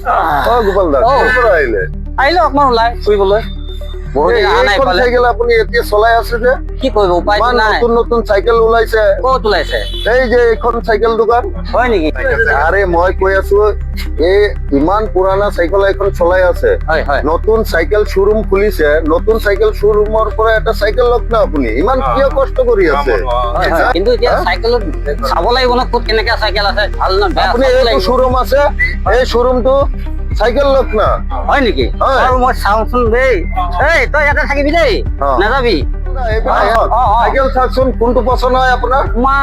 গোপাল দা আহিলে আহিলো অকমান ওলাই ফুৰিবলৈ বহুত দিন অহা নাই পালে চাইকেল আপুনি এতিয়া চলাই আছে যে কি কৰিব উপায় নাই নতুন নতুন চাইকেল ওলাইছে ক'ত ওলাইছে এই যে এইখন চাইকেল দোকান হয় নেকি আরে মই কৈ আছো এই ইমান পুরানা সাইকেল এখন চলাই আছে হয় হয় নতুন সাইকেল শোরুম খুলিছে নতুন সাইকেল শোৰুমৰ পৰা এটা সাইকেল লওক না আপুনি ইমান কিয় কষ্ট কৰি আছে হয় হয় কিন্তু এতিয়া চাইকেলত চাব লাগিব ন ক'ত কেনেকা চাইকেল আছে ভাল না বেয়া আপুনি চাব এইটো লাগিব। শোরুম আছে এই শোরুমটো চাইকেল লওক না হয় নেকি হয়। আৰু মই চাওঁচোন দেই এই তই ইয়াতে থাকিবি দেই অ। নাযাবি চাইকেল চাওকচোন কোনটো পছন্দ হয় আপোনাৰ মা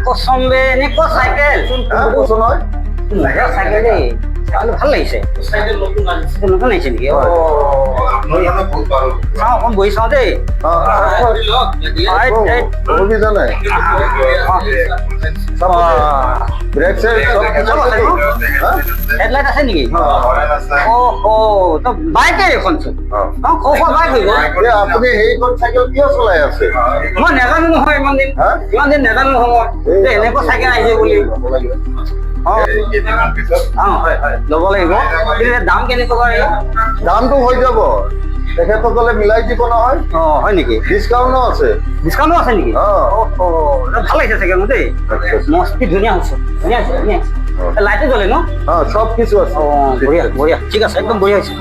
কচম বে এনেকুৱা চাইকেল পছন্দ হয় মজা চাইকেল দেই চাইকেল ভাল লাগিছে নতুন আহিছে নেকি অ চাওঁ অকণ বহি চাওঁ দেই অসুবিধা নাই ব্ৰেক চেক সব কিছু আছে হেডলাইট আছে নেকি অ তো বাইকে এখন চোন বাইক হৈ গ'ল আপুনি সেইখন চাইকেল কিয় চলাই আছে মই নাজানো নহয় ইমান দিন নাজানো নহয় যে এনেকুৱা চাইকেল আহিছে বুলি হয় হয় ল'ব লাগিব কিন্তু দাম কেনেকুৱা দামটো হৈ যাব তেখেতসকলে মিলাই দিব নহয় অ হয় নেকি ডিছকাউণ্টো আছে ডিছকাউণ্টো আছে নেকি ভাল লাগিছে চাইকেল মোৰ দেই মস্তি ধুনীয়া হৈছে ধুনীয়া হৈছে লাইটো জ্বলে ন সব কিছু আছে বঢ়িয়া বঢ়িয়া ঠিক আছে একদম বঢ়িয়া হৈছে